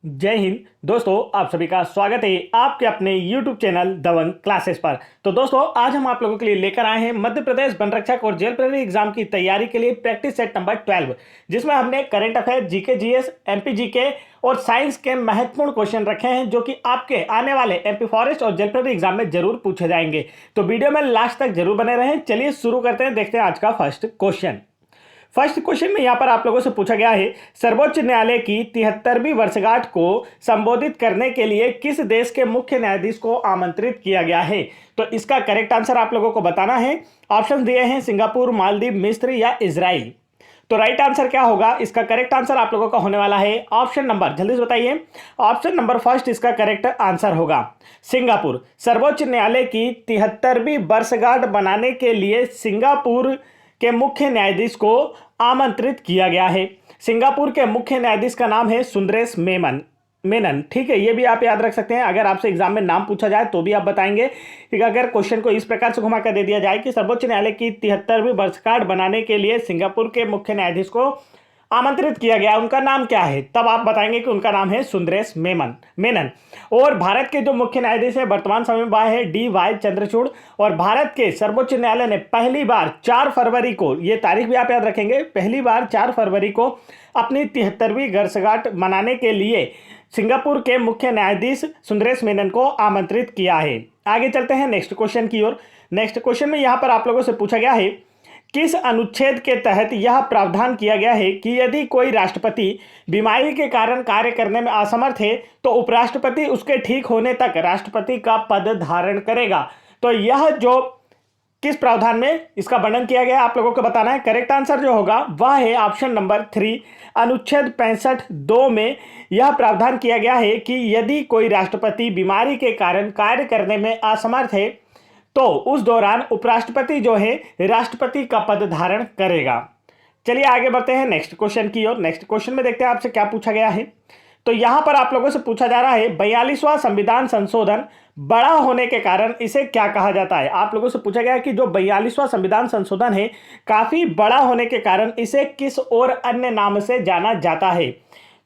जय हिंद दोस्तों, आप सभी का स्वागत है आपके अपने YouTube चैनल दबंग क्लासेस पर। तो दोस्तों, आज हम आप लोगों के लिए लेकर आए हैं मध्य प्रदेश वन रक्षक और जेल प्रहरी एग्जाम की तैयारी के लिए प्रैक्टिस सेट नंबर 12, जिसमें हमने current affair, GK, GS, MP GK और साइंस के महत्वपूर्ण क्वेश्चन रखे हैं जो कि आपके आने वाले एमपी फॉरेस्ट और जेल प्रहरी एग्जाम में जरूर पूछे जाएंगे। तो वीडियो में लास्ट तक जरूर बने रहें। चलिए शुरू करते हैं, देखते हैं आज का फर्स्ट क्वेश्चन। फर्स्ट क्वेश्चन में यहां पर आप लोगों से पूछा गया है, सर्वोच्च न्यायालय की 73वीं वर्षगांठ को संबोधित करने के लिए किस देश के मुख्य न्यायाधीश को आमंत्रित किया गया है। तो इसका करेक्ट आंसर आप लोगों को बताना है। ऑप्शन दिए हैं सिंगापुर, मालदीव, मिस्र या इजराइल। तो राइट आंसर क्या होगा? इसका करेक्ट आंसर आप लोगों का होने वाला है ऑप्शन नंबर, जल्दी से बताइए, ऑप्शन नंबर फर्स्ट इसका करेक्ट आंसर होगा सिंगापुर। सर्वोच्च न्यायालय की 73वीं वर्षगांठ बनाने के लिए सिंगापुर के मुख्य न्यायाधीश को आमंत्रित किया गया है। सिंगापुर के मुख्य न्यायाधीश का नाम है सुंदरेश मेनन। ठीक है, ये भी आप याद रख सकते हैं। अगर आपसे एग्जाम में नाम पूछा जाए तो भी आप बताएंगे कि अगर क्वेश्चन को इस प्रकार से घुमा कर दे दिया जाए कि सर्वोच्च न्यायालय की 73वीं वर्षगांठ बनाने के लिए सिंगापुर के मुख्य न्यायाधीश को आमंत्रित किया गया, उनका नाम क्या है, तब आप बताएंगे कि उनका नाम है सुंदरेश मेनन। और भारत के जो मुख्य न्यायाधीश है वर्तमान समय में वह है DY चंद्रचूड़। और भारत के सर्वोच्च न्यायालय ने पहली बार 4 फरवरी को, ये तारीख भी आप याद रखेंगे, पहली बार 4 फरवरी को अपनी 73वीं वर्षगांठ मनाने के लिए सिंगापुर के मुख्य न्यायाधीश सुंदरेश मेनन को आमंत्रित किया है। आगे चलते हैं नेक्स्ट क्वेश्चन की ओर। नेक्स्ट क्वेश्चन में यहां पर आप लोगों से पूछा गया है, किस अनुच्छेद के तहत यह प्रावधान किया गया है कि यदि कोई राष्ट्रपति बीमारी के कारण कार्य करने में असमर्थ है तो उपराष्ट्रपति उसके ठीक होने तक राष्ट्रपति का पद धारण करेगा। तो यह जो किस प्रावधान में इसका वर्णन किया गया आप लोगों को बताना है। करेक्ट आंसर जो होगा वह है ऑप्शन नंबर 3, अनुच्छेद 65(2) में यह प्रावधान किया गया है कि यदि कोई राष्ट्रपति बीमारी के कारण कार्य करने में असमर्थ है तो उस दौरान उपराष्ट्रपति जो है राष्ट्रपति का पद धारण करेगा। चलिए आगे बढ़ते हैं नेक्स्ट क्वेश्चन की ओर। नेक्स्ट क्वेश्चन में देखते हैं आपसे क्या पूछा गया है। तो यहां पर आप लोगों से पूछा जा रहा है, 42वां संविधान संशोधन बड़ा होने के कारण इसे क्या कहा जाता है। आप लोगों से पूछा गया कि जो 42वां संविधान संशोधन है काफी बड़ा होने के कारण इसे किस और अन्य नाम से जाना जाता है।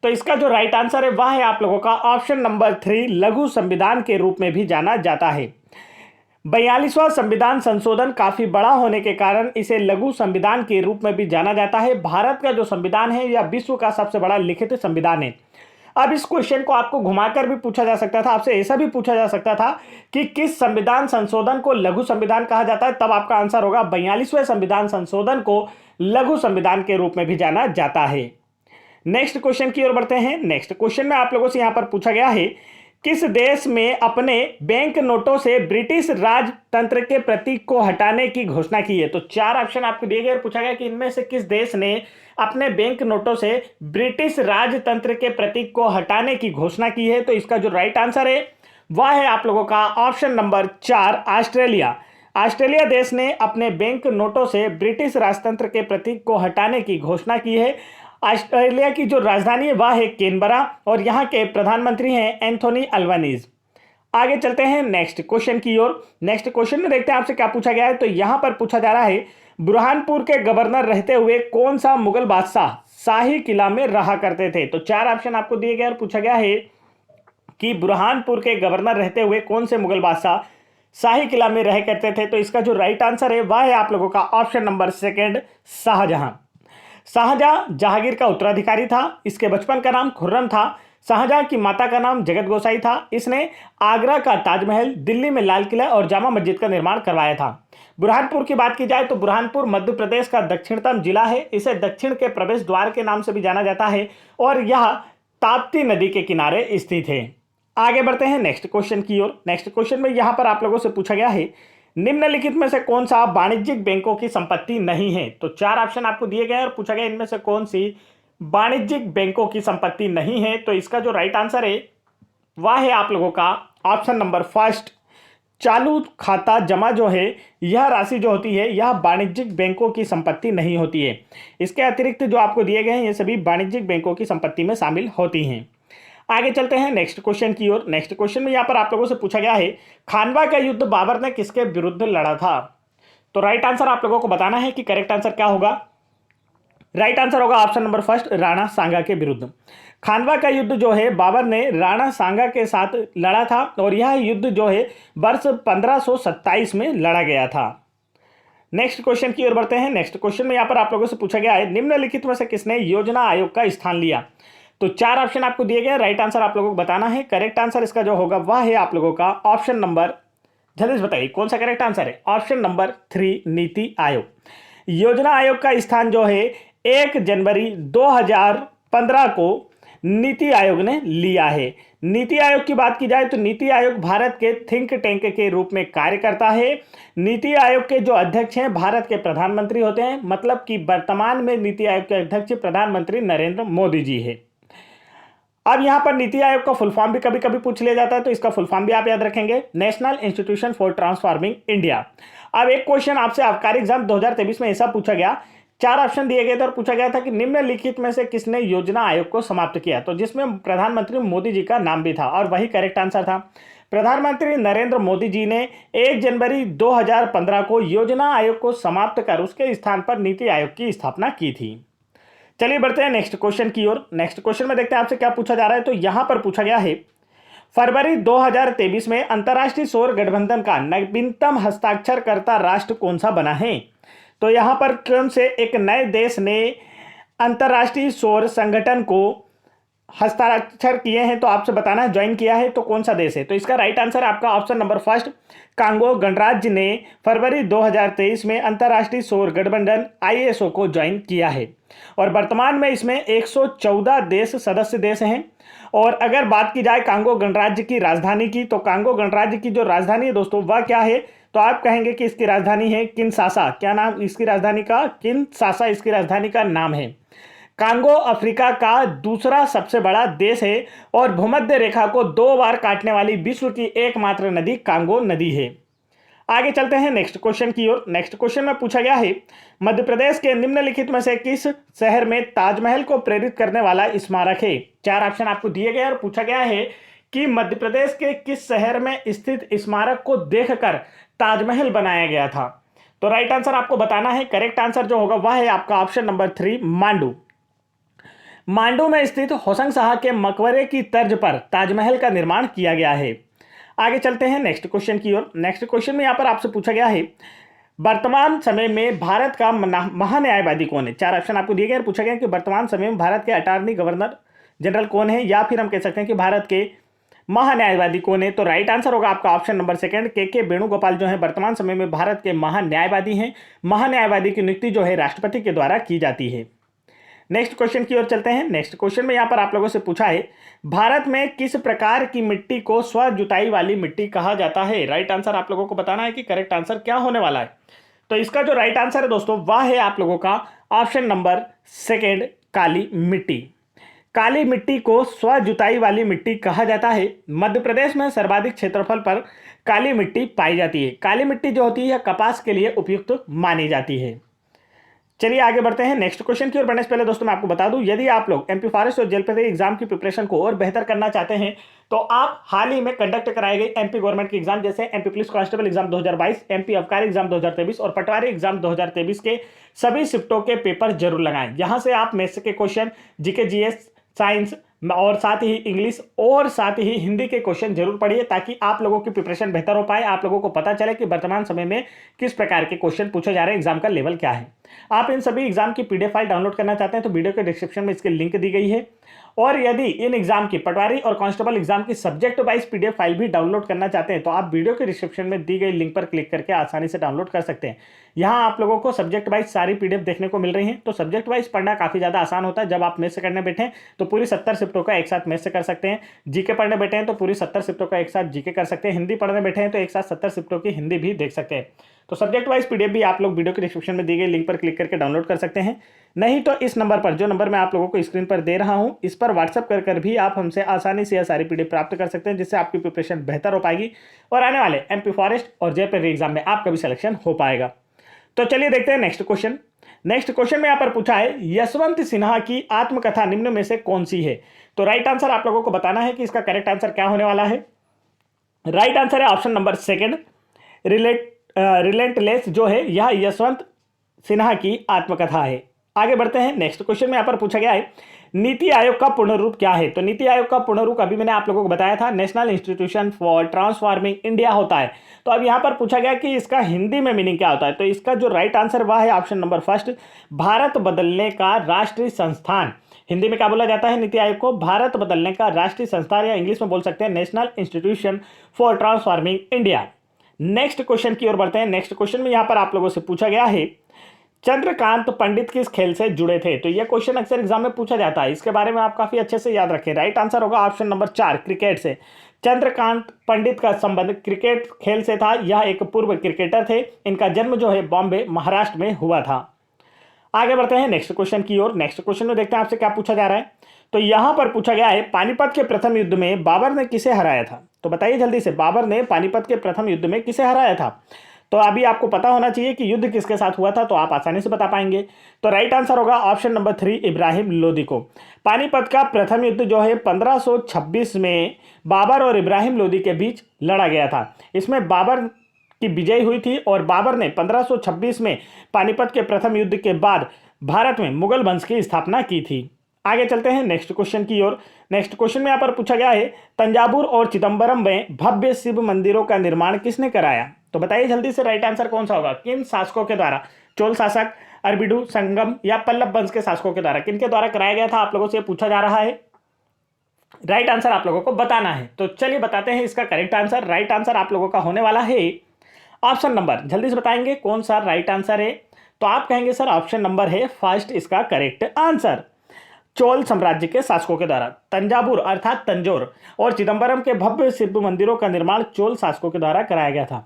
तो इसका जो राइट आंसर है वह है आप लोगों का ऑप्शन नंबर 3, लघु संविधान के रूप में भी जाना जाता है। 42वां संविधान संशोधन काफी बड़ा होने के कारण इसे लघु संविधान के रूप में भी जाना जाता है। भारत का जो संविधान है यह विश्व का सबसे बड़ा लिखित संविधान है। अब इस क्वेश्चन को आपको घुमाकर भी पूछा जा सकता था, आपसे ऐसा भी पूछा जा सकता था कि किस संविधान संशोधन को लघु संविधान कहा जाता है, तब आपका आंसर होगा 42वें संविधान संशोधन को लघु संविधान के रूप में भी जाना जाता है। नेक्स्ट क्वेश्चन की ओर बढ़ते हैं। नेक्स्ट क्वेश्चन में आप लोगों से यहां पर पूछा गया है, किस देश में अपने बैंक नोटों से ब्रिटिश राजतंत्र के प्रतीक को हटाने की घोषणा की है। तो 4 ऑप्शन आपको दिए गए और पूछा गया कि इनमें से किस देश ने अपने बैंक नोटों से ब्रिटिश राजतंत्र के प्रतीक को हटाने की घोषणा की है। तो इसका जो राइट आंसर है वह है आप लोगों का ऑप्शन नंबर 4, ऑस्ट्रेलिया। ऑस्ट्रेलिया देश ने अपने बैंक नोटों से ब्रिटिश राजतंत्र के प्रतीक को हटाने की घोषणा की है। ऑस्ट्रेलिया की जो राजधानी है वह है कैनबरा और यहाँ के प्रधानमंत्री हैं एंथोनी अल्बानीज। आगे चलते हैं नेक्स्ट क्वेश्चन की ओर। नेक्स्ट क्वेश्चन में देखते हैं आपसे क्या पूछा गया है। तो यहाँ पर पूछा जा रहा है, बुरहानपुर के गवर्नर रहते हुए कौन सा मुगल बादशाह शाही किला में रहा करते थे। तो 4 ऑप्शन आपको दिए गए और पूछा गया है कि बुरहानपुर के गवर्नर रहते हुए कौन से मुगल बादशाह शाही किला में रह करते थे। तो इसका जो राइट आंसर है वह है आप लोगों का ऑप्शन नंबर 2, शाहजहां। शाहजहां जहांगीर का उत्तराधिकारी था। इसके बचपन का नाम खुर्रम था। शाहजहां की माता का नाम जगत गोसाई था। इसने आगरा का ताजमहल, दिल्ली में लाल किला और जामा मस्जिद का निर्माण करवाया था। बुरहानपुर की बात की जाए तो बुरहानपुर मध्य प्रदेश का दक्षिणतम जिला है। इसे दक्षिण के प्रवेश द्वार के नाम से भी जाना जाता है और यह ताप्ती नदी के किनारे स्थित है। आगे बढ़ते हैं नेक्स्ट क्वेश्चन की ओर। नेक्स्ट क्वेश्चन में यहां पर आप लोगों से पूछा गया है, निम्नलिखित में से कौन सा वाणिज्यिक बैंकों की संपत्ति नहीं है। तो 4 ऑप्शन आपको दिए गए हैं और पूछा गया इनमें से कौन सी वाणिज्यिक बैंकों की संपत्ति नहीं है। तो इसका जो राइट आंसर है वह है आप लोगों का ऑप्शन नंबर 1, चालू खाता जमा जो है यह राशि जो होती है यह वाणिज्यिक बैंकों की संपत्ति नहीं होती है। इसके अतिरिक्त जो आपको दिए गए हैं ये सभी वाणिज्यिक बैंकों की संपत्ति में शामिल होती हैं। आगे चलते हैं नेक्स्ट क्वेश्चन की ओर। नेक्स्ट क्वेश्चन में यहाँ पर आप लोगों से पूछा गया है, खानवा का युद्ध बाबर ने किसके विरुद्ध लड़ा था। तो राइट आंसर आप लोगों को बताना है कि करेक्ट आंसर क्या होगा। राइट आंसर होगा ऑप्शन नंबर फर्स्ट, राणा सांगा के विरुद्ध। खानवा का युद्ध जो है बाबर ने राणा सांगा के साथ लड़ा था और यह युद्ध जो है वर्ष 1527 में लड़ा गया था। नेक्स्ट क्वेश्चन की ओर बढ़ते हैं। नेक्स्ट क्वेश्चन में यहाँ पर आप लोगों से पूछा गया है, निम्नलिखित में से किसने योजना आयोग का स्थान लिया। तो 4 ऑप्शन आपको दिए गए, राइट आंसर आप लोगों को बताना है। करेक्ट आंसर इसका जो होगा वह है आप लोगों का ऑप्शन नंबर, जल्दी से बताइए कौन सा करेक्ट आंसर है। Option number 3, NITI Aayog. योजना आयोग का स्थान जो है 1 जनवरी 2015 को नीति आयोग ने लिया है। नीति आयोग की बात की जाए तो नीति आयोग भारत के थिंक टैंक के रूप में कार्य करता है। नीति आयोग के जो अध्यक्ष हैं भारत के प्रधानमंत्री होते हैं, मतलब कि वर्तमान में नीति आयोग के अध्यक्ष प्रधानमंत्री नरेंद्र मोदी जी है। अब यहां पर नीति आयोग का फुल फॉर्म भी कभी कभी पूछ लिया जाता है, तो इसका फुल फॉर्म भी आप याद रखेंगे, national institution for transforming India. अब एक क्वेश्चन आपसे आबकारी एग्जाम 2023 में ऐसा पूछा गया, 4 ऑप्शन दिए गए थे और पूछा गया था कि निम्नलिखित में से किसने योजना आयोग को समाप्त किया, तो जिसमें प्रधानमंत्री मोदी जी का नाम भी था और वही करेक्ट आंसर था। प्रधानमंत्री नरेंद्र मोदी जी ने 1 जनवरी 2015 को योजना आयोग को समाप्त कर उसके स्थान पर नीति आयोग की स्थापना की थी। चलिए बढ़ते हैं नेक्स्ट क्वेश्चन की ओर। नेक्स्ट क्वेश्चन में देखते हैं आपसे क्या पूछा जा रहा है। तो यहां पर पूछा गया है, फरवरी 2023 में अंतर्राष्ट्रीय सौर गठबंधन का नवीनतम हस्ताक्षरकर्ता राष्ट्र कौन सा बना है। तो यहां पर कौन से एक नए देश ने अंतर्राष्ट्रीय सौर संगठन को हस्ताक्षर किए हैं, तो आपसे बताना है ज्वाइन किया है, तो कौन सा देश है। तो इसका राइट आंसर आपका ऑप्शन नंबर फर्स्ट, कांगो गणराज्य ने फरवरी 2023 में अंतर्राष्ट्रीय सौर गठबंधन ISO को ज्वाइन किया है और वर्तमान में इसमें 114 देश सदस्य देश हैं। और अगर बात की जाए कांगो गणराज्य की राजधानी की, तो कांगो गणराज्य की जो राजधानी है दोस्तों वह क्या है, तो आप कहेंगे कि इसकी राजधानी है किनशासा। क्या नाम इसकी राजधानी का, किनशासा इसकी राजधानी का नाम है। कांगो अफ्रीका का दूसरा सबसे बड़ा देश है और भूमध्य रेखा को 2 बार काटने वाली विश्व की एकमात्र नदी कांगो नदी है। आगे चलते हैं नेक्स्ट क्वेश्चन की ओर। नेक्स्ट क्वेश्चन में पूछा गया है, मध्य प्रदेश के निम्नलिखित में से किस शहर में ताजमहल को प्रेरित करने वाला स्मारक है। 4 ऑप्शन आपको दिए गए और पूछा गया है कि मध्य प्रदेश के किस शहर में स्थित स्मारक को देखकर ताजमहल बनाया गया था। तो राइट आंसर आपको बताना है। करेक्ट आंसर जो होगा वह है आपका ऑप्शन नंबर 3, मांडू। मांडू में स्थित होशंग शाह के मकबरे की तर्ज पर ताजमहल का निर्माण किया गया है। आगे चलते हैं नेक्स्ट क्वेश्चन की ओर। नेक्स्ट क्वेश्चन में यहां पर आपसे पूछा गया है, वर्तमान समय में भारत का महान्यायवादी कौन है। 4 ऑप्शन आपको दिए गए और पूछा गया कि वर्तमान समय में भारत के अटॉर्नी गवर्नर जनरल कौन है, या फिर हम कह सकते हैं कि भारत के महान्यायवादी कौन है। तो राइट आंसर होगा आपका ऑप्शन नंबर सेकंड, के वेणुगोपाल जो है वर्तमान समय में भारत के महान्यायवादी हैं। महान्यायवादी की नियुक्ति जो है राष्ट्रपति के द्वारा की जाती है। नेक्स्ट क्वेश्चन की ओर चलते हैं। नेक्स्ट क्वेश्चन में यहां पर आप लोगों से पूछा है, भारत में किस प्रकार की मिट्टी को स्व जुताई वाली मिट्टी कहा जाता है। राइट आंसर आप लोगों को बताना है कि करेक्ट आंसर क्या होने वाला है। तो इसका जो राइट आंसर है दोस्तों वह है आप लोगों का ऑप्शन नंबर सेकंड, काली मिट्टी। काली मिट्टी को स्व जुताई वाली मिट्टी कहा जाता है। मध्य प्रदेश में सर्वाधिक क्षेत्रफल पर काली मिट्टी पाई जाती है। काली मिट्टी जो होती है कपास के लिए उपयुक्त मानी जाती है। चलिए आगे बढ़ते हैं नेक्स्ट क्वेश्चन की ओर। बढ़ने से पहले दोस्तों मैं आपको बता दूं, यदि आप लोग MP फॉरेस्ट और जेल प्रतिनिधि एग्जाम की प्रिपरेशन को और बेहतर करना चाहते हैं तो आप हाल ही में कंडक्ट कराए गए MP गवर्नमेंट के एग्जाम जैसे MP police constable exam 2022, MP आबकारी एग्जाम 2023 और पटवारी एग्जाम 2023 के सभी शिफ्टों के पेपर जरूर लगाएं। यहां से आप मैथ्स के क्वेश्चन, GK GS, साइंस और साथ ही इंग्लिश और साथ ही हिंदी के क्वेश्चन जरूर पढ़िए, ताकि आप लोगों की प्रिपरेशन बेहतर हो पाए, आप लोगों को पता चले कि वर्तमान समय में किस प्रकार के क्वेश्चन पूछे जा रहे हैं, एग्जाम का लेवल क्या है। आप इन सभी एग्जाम की PDF फाइल डाउनलोड करना चाहते हैं तो वीडियो के डिस्क्रिप्शन में इसकी लिंक दी गई है। और यदि इन एग्जाम की पटवारी और कांस्टेबल एग्जाम की सब्जेक्ट वाइज PDF फाइल भी डाउनलोड करना चाहते हैं तो आप वीडियो के डिस्क्रिप्शन में दी गई लिंक पर क्लिक करके आसानी से डाउनलोड कर सकते हैं। यहाँ आप लोगों को सब्जेक्ट वाइज सारी PDF देखने को मिल रही हैं। तो सब्जेक्ट वाइज पढ़ना काफी ज्यादा आसान होता है। जब आप मैथ्स से करने बैठे तो पूरी 70 शिफ्टों का एक साथ मैथ्स से कर सकते हैं। जीके पढ़ने बैठे हैं तो पूरी 70 शिफ्टों का एक साथ जीके कर सकते हैं। हिंदी पढ़ने बैठे हैं तो एक साथ 70 शिफ्टों की हिंदी भी देख सकते हैं। तो सब्जेक्ट वाइज PDF भी आप लोग वीडियो के डिस्क्रिप्शन में दी गई लिंक पर क्लिक करके डाउनलोड कर सकते हैं। नहीं तो इस नंबर पर, जो नंबर मैं आप लोगों को स्क्रीन पर दे रहा हूं, इस पर व्हाट्सअप कर भी आप हमसे आसानी से यह सारी PDF प्राप्त कर सकते हैं, जिससे आपकी प्रिपरेशन बेहतर हो पाएगी और आने वाले MP फॉरेस्ट और जेपीएससी एग्जाम में आपका भी सिलेक्शन हो पाएगा। तो चलिए देखते हैं नेक्स्ट क्वेश्चन। नेक्स्ट क्वेश्चन में यहां पर पूछा है, यशवंत सिन्हा की आत्मकथा निम्न में से कौन सी है। तो राइट आंसर आप लोगों को बताना है कि इसका करेक्ट आंसर क्या होने वाला है। राइट आंसर है ऑप्शन नंबर सेकंड, रिलेंटलेस जो है यह यशवंत सिन्हा की आत्मकथा है। आगे बढ़ते हैं। नेक्स्ट क्वेश्चन में यहाँ पर पूछा गया है नीति आयोग का पूर्ण रूप क्या है। तो नीति आयोग का पूर्ण रूप अभी मैंने आप लोगों को बताया था, national institution for transforming India होता है। तो अब यहाँ पर पूछा गया कि इसका हिंदी में मीनिंग क्या होता है। तो इसका जो राइट आंसर वह है ऑप्शन नंबर फर्स्ट, भारत बदलने का राष्ट्रीय संस्थान। हिंदी में क्या बोला जाता है नीति आयोग को? भारत बदलने का राष्ट्रीय संस्थान, या इंग्लिश में बोल सकते हैं national institution for transforming India. Next question की ओर बढ़ते हैं। नेक्स्ट क्वेश्चन में यहाँ पर आप लोगों से पूछा गया है चंद्रकांत पंडित किस खेल से जुड़े थे। तो यह क्वेश्चन अक्सर एग्जाम में पूछा जाता है, इसके बारे में आप काफी अच्छे से याद रखें। राइट आंसर होगा ऑप्शन नंबर 4, क्रिकेट से। चंद्रकांत पंडित का संबंध क्रिकेट खेल से था। यह एक पूर्व क्रिकेटर थे। इनका जन्म जो है बॉम्बे महाराष्ट्र में हुआ था। आगे बढ़ते हैं नेक्स्ट क्वेश्चन की ओर। नेक्स्ट क्वेश्चन में देखते हैं आपसे क्या पूछा जा रहा है। तो यहां पर पूछा गया है पानीपत के प्रथम युद्ध में बाबर ने किसे हराया था। तो बताइए जल्दी से, बाबर ने पानीपत के प्रथम युद्ध में किसे हराया था। तो अभी आपको पता होना चाहिए कि युद्ध किसके साथ हुआ था, तो आप आसानी से बता पाएंगे। तो राइट आंसर होगा ऑप्शन नंबर 3, इब्राहिम लोदी को। पानीपत का प्रथम युद्ध जो है 1526 में बाबर और इब्राहिम लोदी के बीच लड़ा गया था। इसमें बाबर की विजय हुई थी और बाबर ने 1526 में पानीपत के प्रथम युद्ध के बाद भारत में मुगल वंश की स्थापना की थी। आगे चलते हैं नेक्स्ट क्वेश्चन की ओर। नेक्स्ट क्वेश्चन में यहाँ पर पूछा गया है तंजावुर और चिदंबरम में भव्य शिव मंदिरों का निर्माण किसने कराया। तो बताइए जल्दी से राइट आंसर कौन सा होगा। किन शासकों के द्वारा? चोल शासक, अरबिडू, संगम या पल्लव वंश के शासकों के द्वारा? किनके द्वारा कराया गया था, आप लोगों से पूछा जा रहा है। राइट आंसर आप लोगों को बताना है। तो चलिए बताते हैं इसका करेक्ट आंसर। राइट आंसर आप लोगों का होने वाला है ऑप्शन नंबर, जल्दी से बताएंगे कौन सा राइट आंसर है। तो आप कहेंगे सर ऑप्शन नंबर है फर्स्ट इसका करेक्ट आंसर। चोल साम्राज्य के शासकों के द्वारा तंजावुर अर्थात तंजौर और चिदंबरम के भव्य शिव मंदिरों का निर्माण चोल शासकों के द्वारा कराया गया था।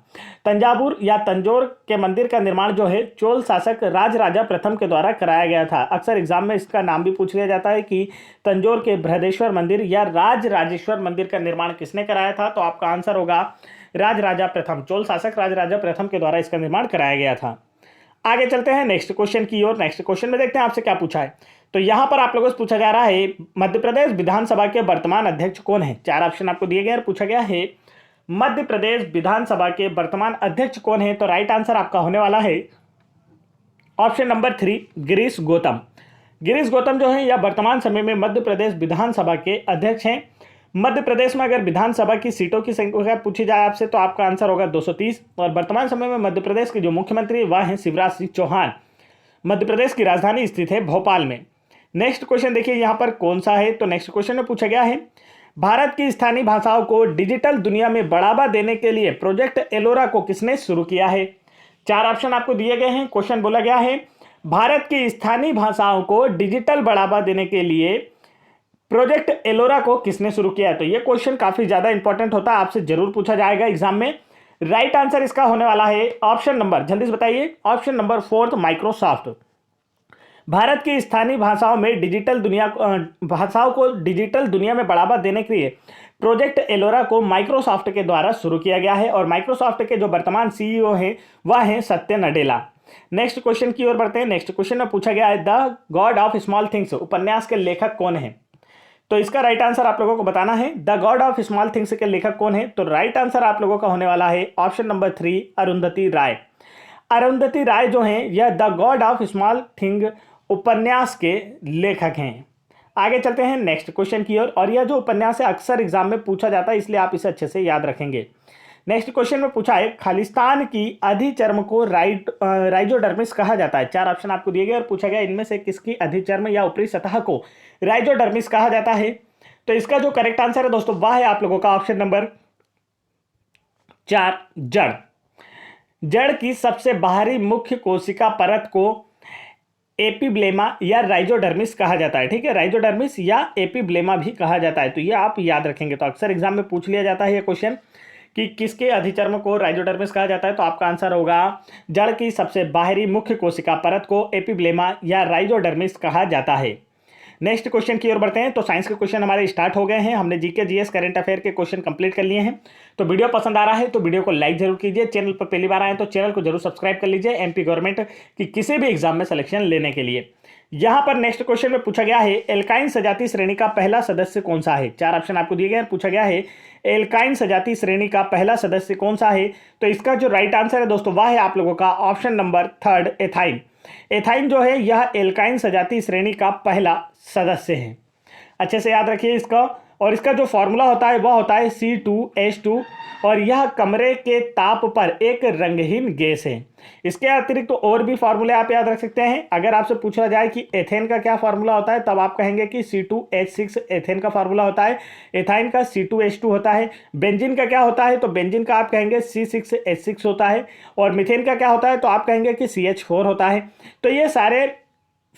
तंजावुर या तंजौर के मंदिर का निर्माण जो है चोल शासक राजराजा प्रथम के द्वारा कराया गया था। अक्सर एग्जाम में इसका नाम भी पूछ लिया जाता है कि तंजौर के बृहदेश्वर मंदिर या राजराजेश्वर मंदिर का निर्माण किसने कराया था। तो आपका आंसर होगा राजराजा प्रथम, चोल शासक राजराजा प्रथम के द्वारा इसका निर्माण कराया गया था। आगे चलते हैं नेक्स्ट क्वेश्चन की ओर। नेक्स्ट क्वेश्चन में देखते हैं आपसे क्या पूछा है। तो यहां पर आप लोगों से पूछा जा रहा है मध्य प्रदेश विधानसभा के वर्तमान अध्यक्ष कौन है। 4 ऑप्शन आपको दिए गए और पूछा गया है मध्य प्रदेश विधानसभा के वर्तमान अध्यक्ष कौन है। तो राइट आंसर आपका होने वाला है ऑप्शन नंबर 3, गिरीश गौतम। गिरीश गौतम जो है यह वर्तमान समय में मध्य प्रदेश विधानसभा के अध्यक्ष हैं। मध्य प्रदेश में अगर विधानसभा की सीटों की संख्या पूछी जाए आपसे तो आपका आंसर होगा 230। और वर्तमान समय में मध्य प्रदेश के जो मुख्यमंत्री वह हैं शिवराज सिंह चौहान। मध्य प्रदेश की राजधानी स्थित है भोपाल में। नेक्स्ट क्वेश्चन देखिए यहाँ पर कौन सा है। तो नेक्स्ट क्वेश्चन में पूछा गया है भारत की स्थानीय भाषाओं को डिजिटल दुनिया में बढ़ावा देने के लिए प्रोजेक्ट एलोरा को किसने शुरू किया है। 4 ऑप्शन आपको दिए गए हैं। क्वेश्चन बोला गया है भारत की स्थानीय भाषाओं को डिजिटल बढ़ावा देने के लिए प्रोजेक्ट एलोरा को किसने शुरू किया है। तो यह क्वेश्चन काफी ज्यादा इंपॉर्टेंट होता है, आपसे जरूर पूछा जाएगा एग्जाम में। राइट आंसर इसका होने वाला है ऑप्शन नंबर, जल्दी से बताइए, ऑप्शन नंबर 4, माइक्रोसॉफ्ट। भारत की स्थानीय भाषाओं में भाषाओं को डिजिटल दुनिया में बढ़ावा देने के लिए प्रोजेक्ट एलोरा को माइक्रोसॉफ्ट के द्वारा शुरू किया गया है। और माइक्रोसॉफ्ट के जो वर्तमान सीईओ हैं वह हैं सत्य नडेला। नेक्स्ट क्वेश्चन की ओर बढ़ते हैं। नेक्स्ट क्वेश्चन में पूछा गया है the God of small things उपन्यास के लेखक कौन है। तो इसका राइट आंसर आप लोगों को बताना है the God of small things के लेखक कौन है। तो राइट आंसर आप लोगों का होने वाला है ऑप्शन नंबर 3, अरुंधति राय। अरुंधति राय जो हैं यह the God of small thing उपन्यास के लेखक हैं। आगे चलते हैं नेक्स्ट क्वेश्चन की ओर। और यह जो उपन्यास है अक्सर एग्जाम में पूछा जाता है, इसलिए आप इसे अच्छे से याद रखेंगे। नेक्स्ट क्वेश्चन में पूछा है खालिस्तान की अधिचर्म को राइजोडर्मिस कहा जाता है। 4 ऑप्शन आपको दिए गए और पूछा गया इनमें से किसकी अधिचर्म या ऊपरी सतह को राइजोडर्मिस कहा जाता है। तो इसका जो करेक्ट आंसर है दोस्तों वह है आप लोगों का ऑप्शन नंबर 4, जड़। जड़ की सबसे बाहरी मुख्य कोशिका परत को एपिब्लेमा या राइजोडर्मिस कहा जाता है। ठीक है, राइजोडर्मिस या एपिब्लेमा भी कहा जाता है। तो ये आप याद रखेंगे। तो अक्सर एग्जाम में पूछ लिया जाता है ये क्वेश्चन कि किसके अधिचर्म को राइजोडर्मिस कहा जाता है। तो आपका आंसर होगा जड़ की सबसे बाहरी मुख्य कोशिका परत को एपिब्लेमा या राइजोडर्मिस कहा जाता है। नेक्स्ट क्वेश्चन की ओर बढ़ते हैं। तो साइंस के क्वेश्चन हमारे स्टार्ट हो गए हैं। हमने जीके जीएस करंट अफेयर के क्वेश्चन कंप्लीट कर लिए हैं। तो वीडियो पसंद आ रहा है तो वीडियो को लाइक जरूर कीजिए। चैनल पर पहली बार आए तो चैनल को जरूर सब्सक्राइब कर लीजिए एमपी गवर्नमेंट की किसी भी एग्जाम में सिलेक्शन लेने के लिए। यहां पर नेक्स्ट क्वेश्चन में पूछा गया है एल्काइन सजातीय श्रेणी का पहला सदस्य कौन सा है। 4 ऑप्शन आपको दिए गए हैं, पूछा गया है एल्काइन सजातीय श्रेणी का पहला सदस्य कौन सा है। तो इसका जो राइट आंसर है दोस्तों वह है आप लोगों का ऑप्शन नंबर 3 एथाइन। एथाइन जो है यह एल्काइन सजातीय श्रेणी का पहला सदस्य है। अच्छे से याद रखिए इसका। और इसका जो फॉर्मूला होता है वह होता है C2H2 और यह कमरे के ताप पर एक रंगहीन गैस है। इसके अतिरिक्त तो और भी फार्मूले आप याद रख सकते हैं। अगर आपसे पूछा जाए कि एथेन का क्या फार्मूला होता है तब आप कहेंगे कि C2H6 एथेन का फार्मूला होता है। एथाइन का C2H2 होता है। बेंजीन का क्या होता है तो बेंजीन का आप कहेंगे C6H6 होता है। और मीथेन का क्या होता है तो आप कहेंगे कि CH4 होता है। तो ये सारे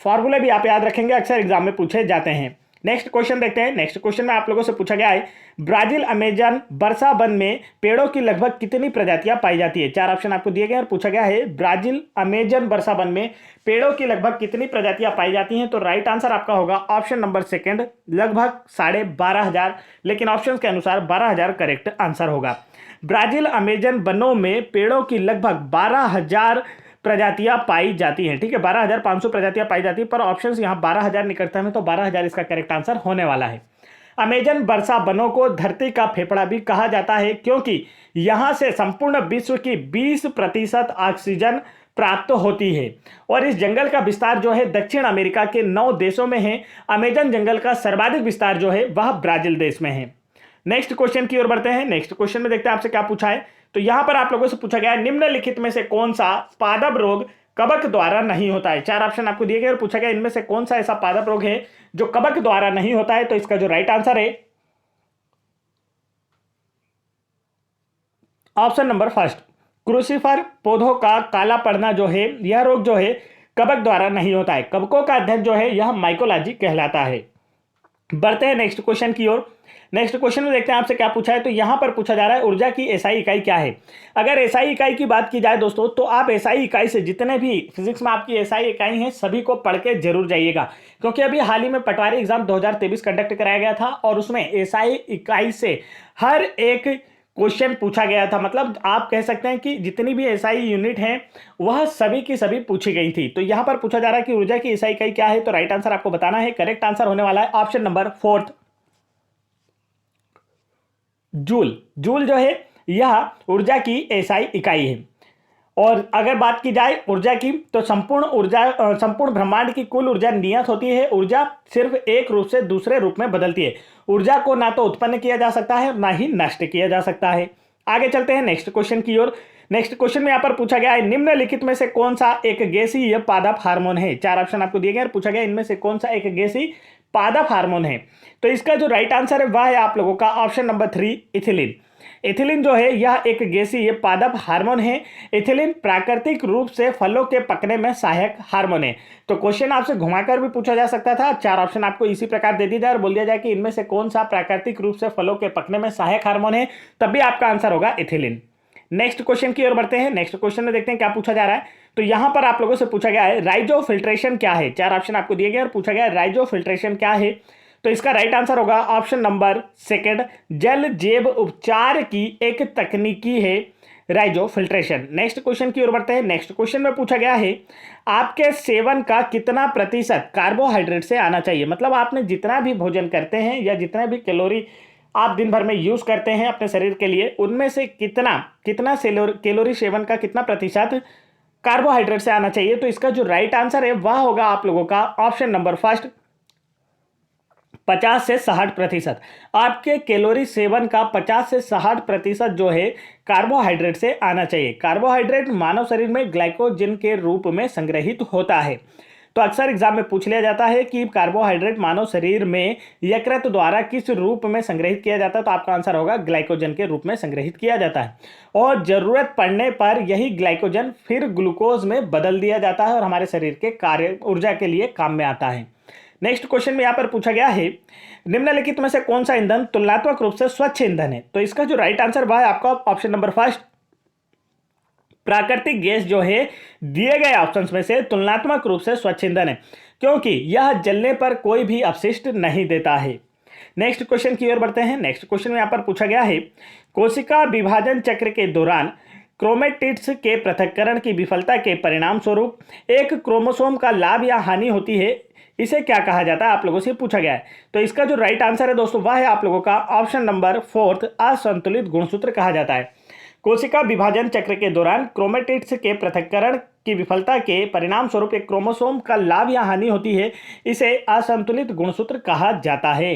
फार्मूले भी आप याद रखेंगे, अक्सर एग्जाम में पूछे जाते हैं। नेक्स्ट क्वेश्चन देखते हैं। नेक्स्ट क्वेश्चन में आप लोगों से पूछा गया है ब्राजील अमेजन वर्षा वन में पेड़ों की लगभग कितनी प्रजातियां पाई जाती है। 4 ऑप्शन आपको दिए गए और पूछा गया है ब्राजील अमेजन वर्षा वन में पेड़ों की लगभग कितनी प्रजातियां पाई जाती हैं। तो राइट आंसर आपका होगा ऑप्शन नंबर 2 लगभग 12,500, लेकिन ऑप्शन के अनुसार 12,000 करेक्ट आंसर होगा। ब्राजील अमेजन वनों में पेड़ों की लगभग 12,000 प्रजातियां पाई जाती हैं। ठीक है, 12,500 प्रजातियां पाई जाती है, पर ऑप्शंस यहां 12,000 निकलता है तो 12,000 इसका करेक्ट आंसर होने वाला है। अमेजन वर्षा वनों को धरती का फेफड़ा भी कहा जाता है क्योंकि यहां से संपूर्ण विश्व की 20% ऑक्सीजन प्राप्त होती है। और इस जंगल का विस्तार जो है दक्षिण अमेरिका के 9 देशों में है। अमेजन जंगल का सर्वाधिक विस्तार जो है वह ब्राजील देश में है। नेक्स्ट क्वेश्चन की ओर बढ़ते हैं। नेक्स्ट क्वेश्चन में देखते हैं आपसे क्या पूछा है। तो यहां पर आप लोगों से पूछा गया है निम्नलिखित में से कौन सा पादप रोग कवक द्वारा नहीं होता है। 4 ऑप्शन आपको दिए गए और पूछा गया इनमें से कौन सा ऐसा पादप रोग है जो कवक द्वारा नहीं होता है। तो इसका जो राइट आंसर है ऑप्शन नंबर 1 क्रूसिफर पौधों का काला पड़ना जो है यह रोग जो है कवक द्वारा नहीं होता है। कवकों का अध्ययन जो है यह माइकोलॉजी कहलाता है। बढ़ते हैं नेक्स्ट क्वेश्चन की ओर। नेक्स्ट क्वेश्चन में देखते हैं आपसे क्या पूछा है। तो यहां पर पूछा जा रहा है ऊर्जा की एसआई इकाई क्या है। अगर एसआई इकाई की बात की जाए दोस्तों तो आप एसआई इकाई से जितने भी फिजिक्स में आपकी एसआई इकाई हैं सभी को पढ़ के जरूर जाइएगा, क्योंकि अभी हाल ही में पटवारी एग्जाम 2023 कंडक्ट कराया गया था और उसमें एसआई इकाई से हर एक क्वेश्चन पूछा गया था। मतलब आप कह सकते हैं कि जितनी भी एसआई यूनिट हैं वह सभी की सभी पूछी गई थी। तो यहां पर पूछा जा रहा है कि ऊर्जा की एसआई इकाई क्या है। तो राइट आंसर आपको बताना है। करेक्ट आंसर होने वाला है ऑप्शन नंबर 4 जूल। जूल जो है यह ऊर्जा की एसआई इकाई है। और अगर बात की जाए ऊर्जा की तो संपूर्ण ब्रह्मांड की कुल ऊर्जा नियत होती है। ऊर्जा सिर्फ एक रूप से दूसरे रूप में बदलती है। ऊर्जा को ना तो उत्पन्न किया जा सकता है ना ही नष्ट किया जा सकता है। आगे चलते हैं नेक्स्ट क्वेश्चन की ओर। नेक्स्ट क्वेश्चन में यहां पर पूछा गया है निम्नलिखित में से कौन सा एक गैसीय पादप हार्मोन है। 4 ऑप्शन आपको दिए गए और पूछा गया इनमें से कौन सा एक गैसीय पादप हार्मोन है। तो इसका जो राइट आंसर है वह है आप लोगों का ऑप्शन नंबर 3 इथिलीन। इथिलीन जो है यह एक गैसीय पादप हार्मोन है। इथिलीन प्राकृतिक रूप से फलों के पकने में सहायक हार्मोन है। तो क्वेश्चन आपसे घुमाकर भी पूछा जा सकता था। 4 ऑप्शन आपको इसी प्रकार दे दी जाए और बोल दिया जाए कि इनमें से कौन सा प्राकृतिक रूप से फलों के पकने में सहायक हार्मोन है, तब भी आपका आंसर होगा इथिलीन। नेक्स्ट क्वेश्चन की ओर बढ़ते हैं। नेक्स्ट क्वेश्चन में देखते हैं क्या पूछा जा रहा है। तो यहां पर आप लोगों से पूछा गया है राइजो फिल्ट्रेशन क्या है। 4 ऑप्शन आपको दिए गए और पूछा गया है राइजो फिल्ट्रेशन क्या है। तो इसका राइट आंसर होगा ऑप्शन नंबर 2 जल जैव उपचार की एक तकनीकी है राइजो फिल्ट्रेशन। नेक्स्ट क्वेश्चन की ओर बढ़ते हैं। नेक्स्ट क्वेश्चन में पूछा गया है आपके सेवन का कितना प्रतिशत कार्बोहाइड्रेट से आना चाहिए। मतलब आपने जितना भी भोजन करते हैं या जितना भी कैलोरी आप दिन भर में यूज करते हैं अपने शरीर के लिए उनमें से कितना कैलोरी सेवन का कितना प्रतिशत कार्बोहाइड्रेट से आना चाहिए। तो इसका जो राइट आंसर है वह होगा आप लोगों का ऑप्शन नंबर 1 50 से 60%। आपके कैलोरी सेवन का 50 से 60% जो है कार्बोहाइड्रेट से आना चाहिए। कार्बोहाइड्रेट मानव शरीर में ग्लाइकोजन के रूप में संग्रहित होता है। तो अक्सर एग्जाम में पूछ लिया जाता है कि कार्बोहाइड्रेट मानव शरीर में यकृत द्वारा किस रूप में संग्रहित किया जाता है। तो आपका आंसर होगा ग्लाइकोजन के रूप में संग्रहित किया जाता है और जरूरत पड़ने पर यही ग्लाइकोजन फिर ग्लूकोज में बदल दिया जाता है और हमारे शरीर के कार्य ऊर्जा के लिए काम में आता है। नेक्स्ट क्वेश्चन में यहां पर पूछा गया है निम्नलिखित में से कौन सा ईंधन तुलनात्मक रूप से स्वच्छ ईंधन है। तो इसका जो राइट आंसर वह है आपका ऑप्शन नंबर 1 प्राकृतिक गैस जो है दिए गए ऑप्शंस में से तुलनात्मक रूप से स्वच्छ ईंधन है क्योंकि यह जलने पर कोई भी अपशिष्ट नहीं देता है। नेक्स्ट क्वेश्चन की ओर बढ़ते हैं। नेक्स्ट क्वेश्चन में यहां पर पूछा गया है कोशिका विभाजन चक्र के दौरान क्रोमेटिड्स के पृथक्करण की विफलता के परिणाम स्वरूप एक क्रोमोसोम का लाभ या हानि होती है, इसे क्या कहा जाता है, आप लोगों से पूछा गया है। तो इसका जो राइट आंसर है दोस्तों वह है आप लोगों का ऑप्शन नंबर 4, असंतुलित गुणसूत्र कहा जाता है। कोशिका विभाजन चक्र के दौरान क्रोमेटिड्स के पृथक्करण की विफलता के परिणाम स्वरूप एक क्रोमोसोम का लाभ या हानि होती है, इसे असंतुलित गुणसूत्र कहा जाता है।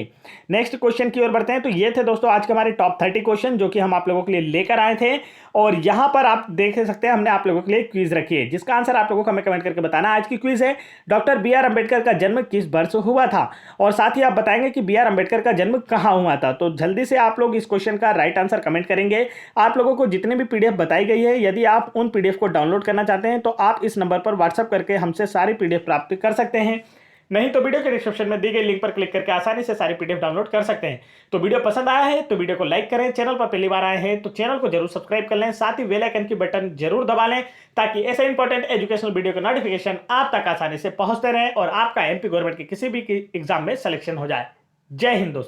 नेक्स्ट क्वेश्चन की ओर बढ़ते हैं। तो ये थे दोस्तों आज के हमारे टॉप 30 क्वेश्चन जो कि हम आप लोगों के लिए लेकर आए थे, और यहां पर आप देख सकते हैं हमने आप लोगों के लिए क्विज रखी है जिसका आंसर आप लोगों को हमें कमेंट करके बताना। आज की क्विज है डॉक्टर बी आर अंबेडकर का जन्म किस वर्ष हुआ था, और साथ ही आप बताएंगे कि बी आर अंबेडकर का जन्म कहां हुआ था। तो जल्दी से आप लोग इस क्वेश्चन का राइट आंसर कमेंट करेंगे। आप लोगों को जितने भी पीडीएफ बताई गई है, यदि आप उन पीडीएफ को डाउनलोड करना चाहते हैं तो आप इस नंबर पर व्हाट्सएप करके हमसे सारी पीडीएफ प्राप्त कर सकते हैं, नहीं तो वीडियो के डिस्क्रिप्शन में दी गई लिंक पर क्लिक करके आसानी से सारी पीडीएफ डाउनलोड कर सकते हैं। तो वीडियो पसंद आया है तो वीडियो को लाइक करें, चैनल पर पहली बार आए हैं तो चैनल को जरूर सब्सक्राइब कर लें, साथ ही बेल आइकन की बटन जरूर दबा लें ताकि ऐसे इंपॉर्टेंट एजुकेशनल वीडियो का नोटिफिकेशन आप तक आसानी से पहुंचते रहे और आपका एमपी गवर्नमेंट के किसी भी एग्जाम में सिलेक्शन हो जाए। जय हिंद दोस्तों।